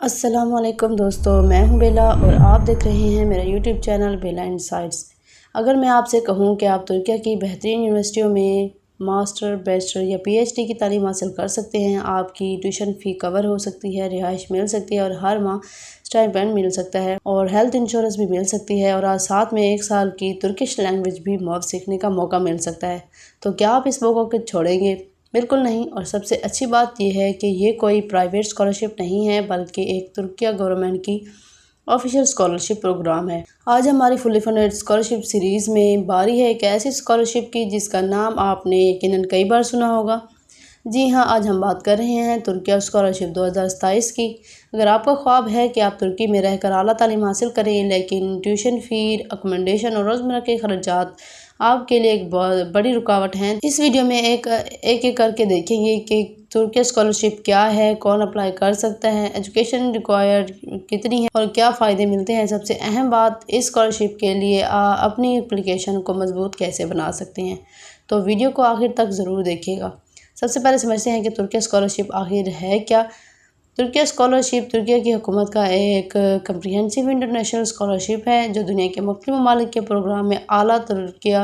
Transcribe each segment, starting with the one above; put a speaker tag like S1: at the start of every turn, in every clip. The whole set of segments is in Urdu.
S1: السلام علیکم دوستو، میں ہوں بیلا اور آپ دیکھ رہے ہیں میرا یوٹیوب چینل بیلا انسائٹس۔ اگر میں آپ سے کہوں کہ آپ ترکیہ کی بہترین یونیورسٹیوں میں ماسٹر، بیچلر یا پی ایچ ڈی کی تعلیم حاصل کر سکتے ہیں، آپ کی ٹیوشن فی کور ہو سکتی ہے، رہائش مل سکتی ہے اور ہر ماہ اسٹائپینڈ مل سکتا ہے اور ہیلتھ انشورنس بھی مل سکتی ہے اور ساتھ میں 1 سال کی ترکش لینگویج بھی مفت سیکھنے کا موقع مل سکتا ہے، تو کیا آپ اس موقع کو چھوڑیں گے؟ بالکل نہیں۔ اور سب سے اچھی بات یہ ہے کہ یہ کوئی پرائیویٹ اسکالرشپ نہیں ہے بلکہ ایک ترکیہ گورنمنٹ کی آفیشیل اسکالرشپ پروگرام ہے۔ آج ہماری فلی فنڈڈ اسکالرشپ سیریز میں باری ہے ایک ایسی اسکالرشپ کی جس کا نام آپ نے یقیناً کئی بار سنا ہوگا۔ جی ہاں، آج ہم بات کر رہے ہیں ترکیہ اسکالرشپ 2027 کی۔ اگر آپ کا خواب ہے کہ آپ ترکی میں رہ کر اعلیٰ تعلیم حاصل کریں لیکن ٹیوشن فی، اکوموڈیشن اور روزمرہ کے خرچات آپ کے لیے ایک بہت بڑی رکاوٹ ہیں، اس ویڈیو میں ایک کر کے دیکھیں گے کہ ترکیہ اسکالرشپ کیا ہے، کون اپلائی کر سکتا ہے، ایجوکیشن ریکوائرڈ کتنی ہے اور کیا فائدے ملتے ہیں۔ سب سے اہم بات، اس اسکالرشپ کے لیے اپنی اپلیکیشن کو مضبوط کیسے بنا سکتے ہیں، تو ویڈیو کو آخر تک ضرور دیکھیے گا۔ سب سے پہلے سمجھتے ہیں کہ ترکیہ اسکالرشپ آخر ہے کیا۔ ترکیہ اسکالرشپ ترکیہ کی حکومت کا ایک کمپریہنسو انٹرنیشنل اسکالرشپ ہے جو دنیا کے مختلف ممالک کے پروگرام میں اعلیٰ ترکیہ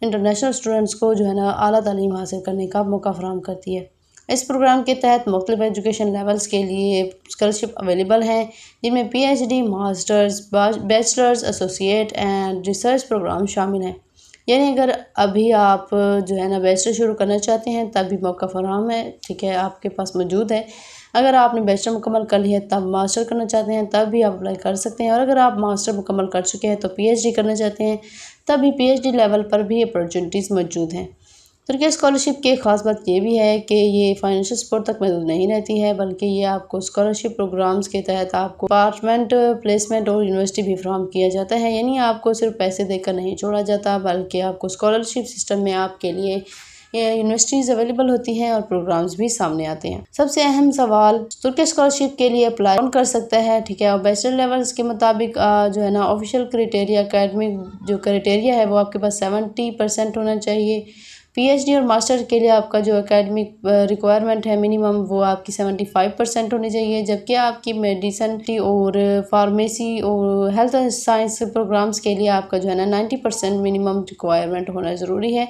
S1: انٹرنیشنل اسٹوڈنٹس کو اعلیٰ تعلیم حاصل کرنے کا موقع فراہم کرتی ہے۔ اس پروگرام کے تحت مختلف ایجوکیشن لیولز کے لیے اسکالرشپ اویلیبل ہیں، جن میں P H D, masters, bachelors, associate and research program شامل ہیں۔ یعنی اگر ابھی آپ بیچلر شروع کرنا چاہتے ہیں تب بھی موقع فراہم ہے، ٹھیک ہے، آپ کے پاس موجود ہے۔ اگر آپ نے بیچلر مکمل کر لی ہے تب ماسٹر کرنا چاہتے ہیں تب بھی آپ اپلائی کر سکتے ہیں، اور اگر آپ ماسٹر مکمل کر چکے ہیں تو پی ایچ ڈی کرنا چاہتے ہیں تب بھی پی ایچ ڈی لیول پر بھی اپارچونیٹیز موجود ہیں۔ ترکیہ اسکالرشپ کی ایک خاص بات یہ بھی ہے کہ یہ فائنینشیل سپورٹ تک محدود نہیں رہتی ہے، بلکہ یہ آپ کو اسکالرشپ پروگرامز کے تحت آپ کو اپارٹمنٹ، پلیسمنٹ اور یونیورسٹی بھی فراہم کیا جاتا ہے۔ یعنی آپ کو صرف پیسے دے کر نہیں چھوڑا جاتا بلکہ آپ کو اسکالرشپ سسٹم میں آپ کے لیے یونیورسٹیز اویلیبل ہوتی ہیں اور پروگرامز بھی سامنے آتے ہیں۔ سب سے اہم سوال، ترکیہ اسکالرشپ کے لیے اپلائی کون کر سکتا ہے، ٹھیک ہے، اور بیچلر لیولز کے مطابق آفیشیل کرائٹیریا، اکیڈمک جو کرائٹیریا ہے وہ آپ کے پاس 70% ہونا چاہیے۔ پی ایچ ڈی اور ماسٹر کے لیے آپ کا جو اکیڈمک ریکوائرمنٹ ہے منیمم وہ آپ کی 75% ہونی چاہیے، جبکہ آپ کی میڈیسن اور فارمیسی اور ہیلتھ سائنس پروگرامز کے لیے آپ کا 90% منیمم ریکوائرمنٹ ہونا ضروری ہے۔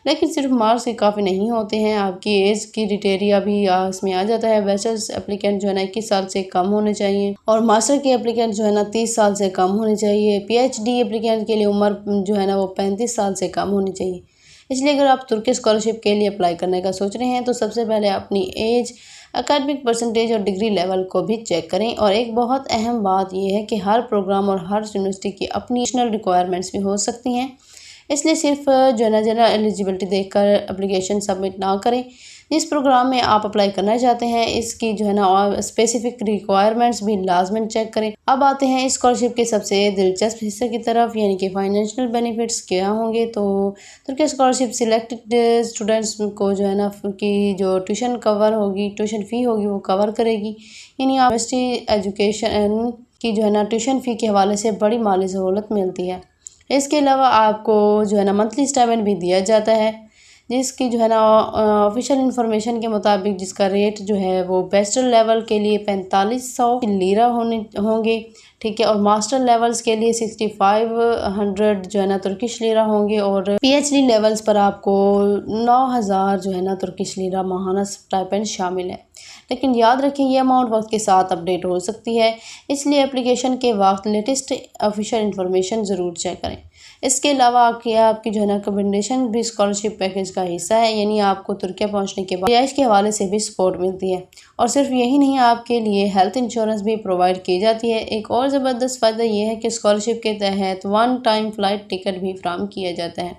S1: لیکن صرف مارکس ہی کافی نہیں ہوتے ہیں، آپ کی ایج کی کرائٹیریا بھی اس میں آ جاتا ہے۔ بیچلرز اپلیکینٹ 21 سال سے کم ہونے چاہیے اور ماسٹر کے اپلیکینٹ 30 سال سے کم ہونے چاہیے۔ پی ایچ ڈی اپلیکینٹ کے لیے عمر وہ 35 سال سے کم ہونی چاہیے۔ اس لیے اگر آپ ترکی اسکالرشپ کے لیے اپلائی کرنے کا سوچ رہے ہیں تو سب سے پہلے اپنی ایج، اکیڈمک پرسنٹیج اور ڈگری لیول کو بھی چیک کریں۔ اور ایک بہت اہم بات یہ ہے کہ ہر پروگرام اور ہر یونیورسٹی کی اپنی ایڈیشنل ریکوائرمنٹس بھی ہو سکتی ہیں، اس لیے صرف جنرل ایلیجیبلٹی دیکھ کر اپلیکیشن سبمٹ نہ کریں۔ جس پروگرام میں آپ اپلائی کرنا چاہتے ہیں اس کی اسپیسیفک ریکوائرمنٹس بھی لازماً چیک کریں۔ اب آتے ہیں اس اسکالرشپ کے سب سے دلچسپ حصے کی طرف، یعنی کہ فائنینشیل بینیفٹس کیا ہوں گے۔ تو ترکیہ اسکالرشپ سلیکٹڈ اسٹوڈنٹس کو کی جو ٹیوشن کور ہوگی، ٹیوشن فی ہوگی وہ کور کرے گی، یعنی یونیورسٹی ایجوکیشن کی ٹیوشن فی کے حوالے سے بڑی مالی سہولت ملتی ہے۔ اس کے علاوہ آپ کو منتھلی اسٹائپینڈ بھی دیا جاتا ہے، جس کی آفیشیل انفارمیشن کے مطابق جس کا ریٹ وہ بیچلر لیول کے لیے 4500 لیرہ ہوں گے، ٹھیک ہے، اور ماسٹر لیولز کے لیے 6500 ترکش لیرہ ہوں گے، اور پی ایچ ڈی لیولز پر آپ کو 9000 ترکش لیرہ ماہانہ اسٹائپینڈ شامل ہے۔ لیکن یاد رکھیں یہ اماؤنٹ وقت کے ساتھ اپڈیٹ ہو سکتی ہے، اس لیے اپلیکیشن کے وقت لیٹسٹ آفیشیل انفارمیشن ضرور چیک کریں۔ اس کے علاوہ آپ کی اکوموڈیشن بھی اسکالرشپ پیکیج کا حصہ ہے، یعنی آپ کو ترکیہ پہنچنے کے بعد رہائش کے حوالے سے بھی سپورٹ ملتی ہے، اور صرف یہی نہیں، آپ کے لیے ہیلتھ انشورنس بھی پرووائڈ کی جاتی ہے۔ ایک اور زبردست فائدہ یہ ہے کہ اسکالرشپ کے تحت 1 ٹائم فلائٹ ٹکٹ بھی فراہم کیا جاتا ہے،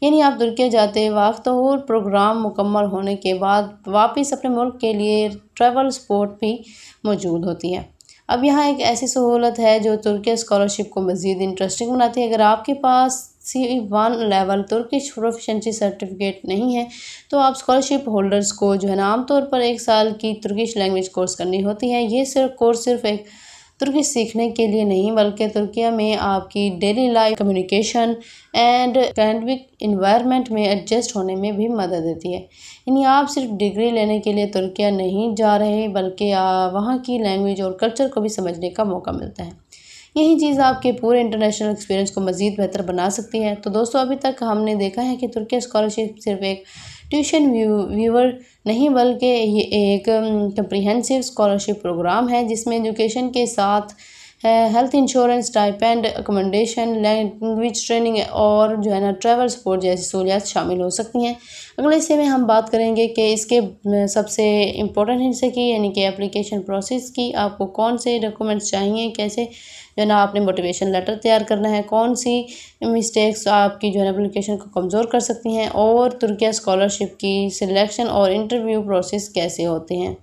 S1: یعنی آپ ترکیہ جاتے وقت اور پروگرام مکمل ہونے کے بعد واپس اپنے ملک کے لیے ٹریول سپورٹ بھی موجود ہوتی ہے۔ اب یہاں ایک ایسی سہولت ہے جو ترکیہ اسکالرشپ کو مزید انٹرسٹنگ بناتی ہے۔ اگر آپ کے پاس C1 level Turkish proficiency certificate نہیں ہے تو آپ اسکالرشپ ہولڈرز کو عام طور پر 1 سال کی ترکش لینگویج کورس کرنی ہوتی ہے۔ یہ کورس صرف ایک ترکی سیکھنے کے لیے نہیں بلکہ ترکیہ میں آپ کی daily life, communication and academic environment میں ایڈجسٹ ہونے میں بھی مدد دیتی ہے۔ یعنی آپ صرف ڈگری لینے کے لیے ترکیہ نہیں جا رہے بلکہ وہاں کی لینگویج اور کلچر کو بھی سمجھنے کا موقع ملتا ہے۔ یہی چیز آپ کے پورے انٹرنیشنل ایکسپیرینس کو مزید بہتر بنا سکتی ہے۔ تو دوستو، ابھی تک ہم نے دیکھا ہے کہ ترکیہ اسکالرشپ صرف ایک ٹیوشن ویور نہیں بلکہ یہ ایک کمپریہنسو اسکالرشپ پروگرام ہے جس میں ایجوکیشن کے ساتھ health insurance, stipend, accommodation, language training اور ٹریول سپورٹ جیسی سہولیات شامل ہو سکتی ہیں۔ اگلے حصے میں ہم بات کریں گے کہ اس کے سب سے امپورٹنٹ حصے کی، یعنی کہ اپلیکیشن پروسیس کی۔ آپ کو کون سے ڈاکومنٹس چاہیے، کیسے آپ نے موٹیویشن لیٹر تیار کرنا ہے، کون سی مسٹیکس آپ کی اپلیکیشن کو کمزور کر سکتی ہیں، اور ترکیہ اسکالرشپ کی سلیکشن اور انٹرویو پروسیس کیسے ہوتے ہیں۔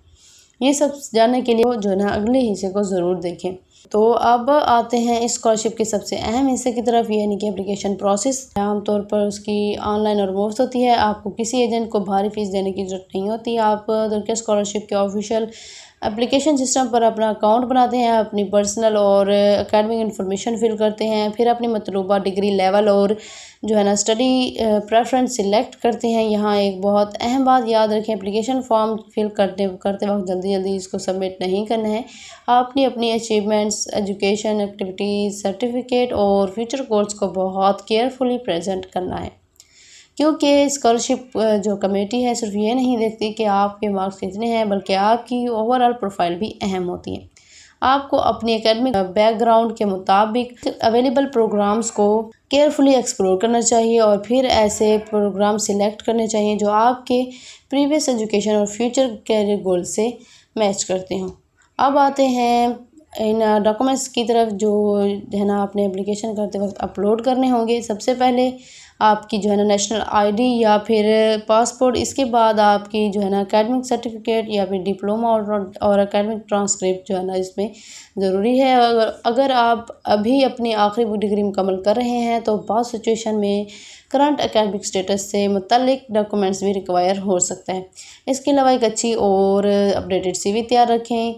S1: یہ سب جاننے کے لیے اگلے حصے کو ضرور دیکھیں۔ تو اب آتے ہیں اس اسکالرشپ کے سب سے اہم حصے کی طرف، یعنی کہ اپلیکیشن پروسیس۔ عام طور پر اس کی آن لائن اور مفت ہوتی ہے۔ آپ کو کسی ایجنٹ کو بھاری فیس دینے کی ضرورت نہیں ہوتی۔ آپ ترکیہ اسکالرشپ کے آفیشیل اپلیکیشن سسٹم پر اپنا اکاؤنٹ بناتے ہیں، اپنی پرسنل اور اکیڈمک انفارمیشن فل کرتے ہیں، پھر اپنی مطلوبہ ڈگری لیول اور اسٹڈی پریفرنس سلیکٹ کرتے ہیں۔ یہاں ایک بہت اہم بات یاد رکھیں، اپلیکیشن فارم فل کرتے وقت جلدی اس کو سبمٹ نہیں کرنا ہے۔ آپ نے اپنی اچیومنٹس، ایجوکیشن ایکٹیویٹیز، سرٹیفکیٹ اور فیوچر گولز کو بہت کیئرفلی پریزنٹ کرنا ہے، کیونکہ اسکالرشپ کمیٹی ہے صرف یہ نہیں دیکھتی کہ آپ کے مارکس کتنے ہیں بلکہ آپ کی اوور آل پروفائل بھی اہم ہوتی ہے۔ آپ کو اپنی اکیڈمک بیک گراؤنڈ کے مطابق اویلیبل پروگرامز کو کیئرفلی ایکسپلور کرنا چاہیے اور پھر ایسے پروگرام سلیکٹ کرنے چاہیے جو آپ کے پریویس ایجوکیشن اور فیوچر کیریئر گول سے میچ کرتے ہوں۔ اب آتے ہیں ان ڈاکومنٹس کی طرف جو آپ نے اپلیکیشن کرتے وقت اپلوڈ کرنے ہوں گے۔ سب سے پہلے آپ کی نیشنل آئی ڈی یا پھر پاسپورٹ، اس کے بعد آپ کی اکیڈمک سرٹیفکیٹ یا پھر ڈپلومہ اور اکیڈمک ٹرانسکرپٹ اس میں ضروری ہے۔ اگر آپ ابھی اپنی آخری ڈگری مکمل کر رہے ہیں تو بعض سچویشن میں کرنٹ اکیڈمک سٹیٹس سے متعلق ڈاکومنٹس بھی ریکوائر ہو سکتا ہے۔ اس کے علاوہ ایک اچھی اور اپڈیٹڈ سی وی تیار رکھیں،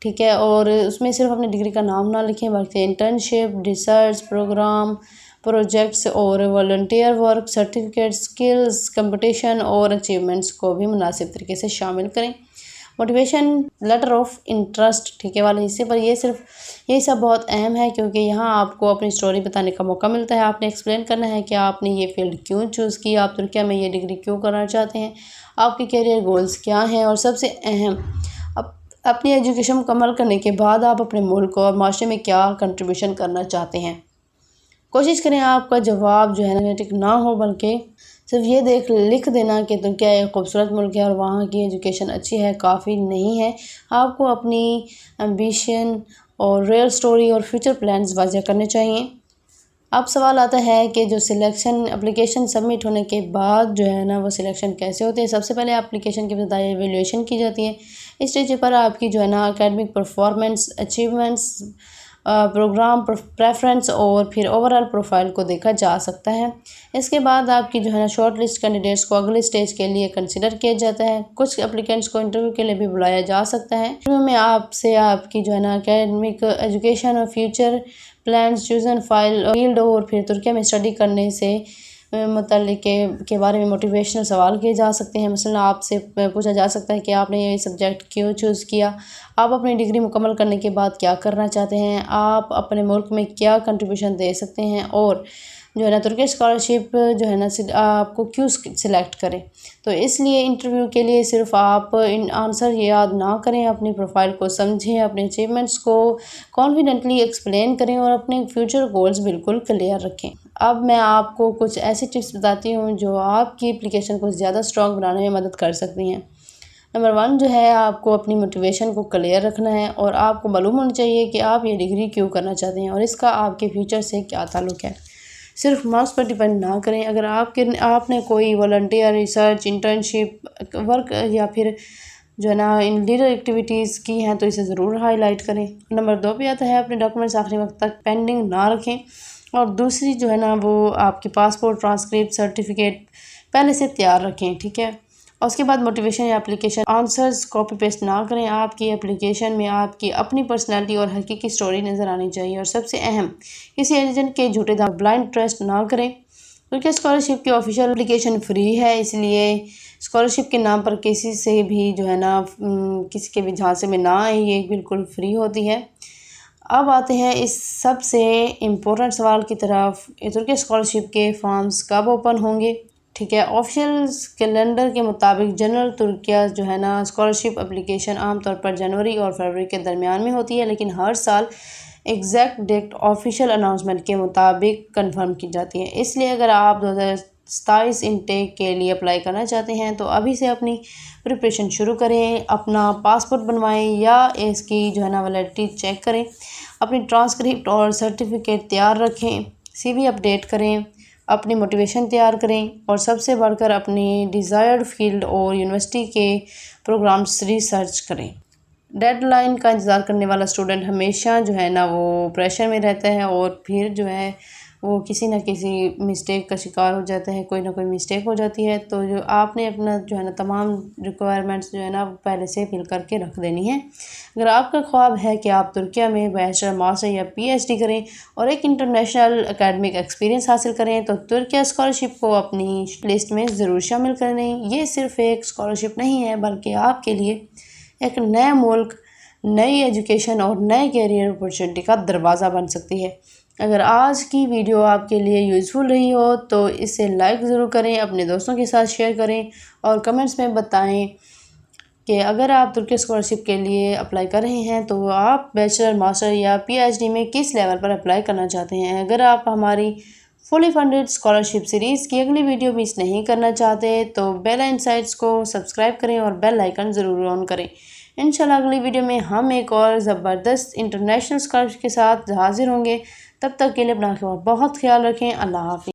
S1: ٹھیک ہے، اور اس میں صرف اپنی ڈگری کا نام نہ لکھیں بلکہ انٹرنشپ، ریسرچ پروگرام، پروجیکٹس اور volunteer work, certificate, skills, competition اور اچیومنٹس کو بھی مناسب طریقے سے شامل کریں۔ موٹیویشن لیٹر آف انٹرسٹ، ٹھیک ہے، والے حصے پر یہ سب بہت اہم ہے کیونکہ یہاں آپ کو اپنی سٹوری بتانے کا موقع ملتا ہے۔ آپ نے ایکسپلین کرنا ہے کہ آپ نے یہ فیلڈ کیوں چوز کی، آپ ترکیہ میں یہ ڈگری کیوں کرنا چاہتے ہیں، آپ کے کیریئر گولز کیا ہیں، اور سب سے اہم، اپنی ایجوکیشن مکمل کرنے کے بعد آپ اپنے ملک اور معاشرے میں کیا کنٹریبیوشن کرنا چاہتے ہیں۔ کوشش کریں آپ کا جواب نیگیٹو نہ ہو بلکہ صرف یہ لکھ دینا کہ ترکیہ ایک خوبصورت ملک ہے اور وہاں کی ایجوکیشن اچھی ہے کافی نہیں ہے۔ آپ کو اپنی ایمبیشن اور ریئل سٹوری اور فیوچر پلانز واضح کرنے چاہیے۔ اب سوال آتا ہے کہ سلیکشن اپلیکیشن سبمٹ ہونے کے بعد وہ سلیکشن کیسے ہوتے ہیں۔ سب سے پہلے اپلیکیشن کی ابتدائی ایویلیویشن کی جاتی ہے۔ اس اسٹیج پر آپ کی academic performance, achievements, program preference اور پھر اوور آل پروفائل کو دیکھا جا سکتا ہے۔ اس کے بعد آپ کی شارٹ لسٹ کینڈیڈیٹس کو اگلے اسٹیج کے لیے کنسیڈر کیا جاتا ہے۔ کچھ اپلیکینٹس کو انٹرویو کے لیے بھی بلایا جا سکتا ہے۔ انٹرویو میں آپ سے آپ کی اکیڈمک ایجوکیشن اور فیوچر پلانز، چوزن فیلڈ اور پھر ترکیہ میں اسٹڈی کرنے سے متعلق کے بارے میں موٹیویشنل سوال کیے جا سکتے ہیں۔ مثلا آپ سے پوچھا جا سکتا ہے کہ آپ نے یہ سبجیکٹ کیوں چوز کیا، آپ اپنی ڈگری مکمل کرنے کے بعد کیا کرنا چاہتے ہیں، آپ اپنے ملک میں کیا کنٹریبیوشن دے سکتے ہیں، اور ترکی اسکالرشپ آپ کو کیوں سلیکٹ کریں۔ تو اس لیے انٹرویو کے لیے صرف آپ آنسر یاد نہ کریں، اپنی پروفائل کو سمجھیں، اپنے اچیومنٹس کو کانفیڈنٹلی ایکسپلین کریں اور اپنے فیوچر گولز بالکل کلیئر رکھیں۔ اب میں آپ کو کچھ ایسی ٹپس بتاتی ہوں جو آپ کی اپلیکیشن کو زیادہ اسٹرانگ بنانے میں مدد کر سکتی ہیں۔ نمبر 1 آپ کو اپنی موٹیویشن کو کلیئر رکھنا ہے اور آپ کو معلوم ہونا چاہیے کہ آپ یہ ڈگری کیوں کرنا چاہتے ہیں اور اس کا آپ کے فیوچر سے کیا تعلق ہے۔ صرف مارکس پر ڈیپینڈ نہ کریں۔ اگر آپ نے کوئی والنٹیئر، ریسرچ، انٹرنشپ ورک یا پھر ان لیڈر ایکٹیویٹیز کی ہیں تو اسے ضرور ہائی لائٹ کریں۔ نمبر 2 پہ آتا ہے اپنے ڈاکومنٹس آخری وقت تک پینڈنگ نہ رکھیں، اور دوسری وہ آپ کی پاسپورٹ، ٹرانسکرپٹ، سرٹیفکیٹ پہلے سے تیار رکھیں، ٹھیک ہے، اور اس کے بعد موٹیویشن یا اپلیکیشن آنسرز کاپی پیسٹ نہ کریں۔ آپ کی اپلیکیشن میں آپ کی اپنی پرسنالٹی اور حقیقی سٹوری نظر آنی چاہیے۔ اور سب سے اہم، کسی ایجنٹ کے جھوٹے دعوے بلائنڈ ٹرسٹ نہ کریں، کیونکہ اسکالرشپ کی آفیشیل اپلیکیشن فری ہے، اس لیے اسکالرشپ کے نام پر کسی سے بھی کسی کے بھی جھانسے میں نہ آئیں، یہ بالکل فری ہوتی ہے۔ اب آتے ہیں اس سب سے امپورٹنٹ سوال کی طرف، ترکی اسکالرشپ کے فارمز کب اوپن ہوں گے؟ ٹھیک ہے، آفیشیل کیلنڈر کے مطابق جنرل ترکیہ اسکالرشپ اپلیکیشن عام طور پر جنوری اور فروری کے درمیان میں ہوتی ہے، لیکن ہر سال ایگزیکٹ ڈیٹ آفیشیل اناؤنسمنٹ کے مطابق کنفرم کی جاتی ہے۔ اس لیے اگر آپ 2027 انٹیک کے لیے اپلائی کرنا چاہتے ہیں تو ابھی سے اپنی پریپریشن شروع کریں، اپنا پاسپورٹ بنوائیں یا اس کی ویلیڈیٹی چیک کریں، اپنی ٹرانسکرپٹ اور سرٹیفکیٹ تیار رکھیں، سی وی اپڈیٹ کریں، اپنی موٹیویشن تیار کریں اور سب سے بڑھ کر اپنی ڈیزائرڈ فیلڈ اور یونیورسٹی کے پروگرامز ریسرچ کریں۔ ڈیڈ لائن کا انتظار کرنے والا اسٹوڈنٹ ہمیشہ وہ پریشر میں رہتا ہے اور پھر وہ کسی نہ کسی مسٹیک کا شکار ہو جاتا ہے، کوئی نہ کوئی مسٹیک ہو جاتی ہے، تو آپ نے اپنا تمام ریکوائرمنٹس پہلے سے فل کر کے رکھ دینی ہے۔ اگر آپ کا خواب ہے کہ آپ ترکیہ میں بیچلر، ماسٹر یا پی ایچ ڈی کریں اور ایک انٹرنیشنل اکیڈمک ایکسپیرینس حاصل کریں تو ترکیہ اسکالرشپ کو اپنی لسٹ میں ضرور شامل کریں۔ یہ صرف ایک اسکالرشپ نہیں ہے بلکہ آپ کے لیے ایک نئے ملک، نئی ایجوکیشن اور نئے کیریئر اپرچونٹی کا دروازہ بن سکتی ہے۔ اگر آج کی ویڈیو آپ کے لیے یوزفل رہی ہو تو اسے لائک ضرور کریں، اپنے دوستوں کے ساتھ شیئر کریں اور کمنٹس میں بتائیں کہ اگر آپ ترکی اسکالرشپ کے لیے اپلائی کر رہے ہیں تو آپ بیچلر، ماسٹر یا پی ایچ ڈی میں کس لیول پر اپلائی کرنا چاہتے ہیں۔ اگر آپ ہماری فلی فنڈڈ اسکالرشپ سیریز کی اگلی ویڈیو مس نہیں کرنا چاہتے تو بیلا انسائٹس کو سبسکرائب کریں اور بیل آئیکن ضرور آن کریں۔ انشاءاللہ اگلی ویڈیو میں ہم ایک اور زبردست انٹرنیشنل اسکالرشپ کے ساتھ حاضر ہوں گے۔ تب تک کے لیے اپنا بہت خیال رکھیں۔ اللہ حافظ۔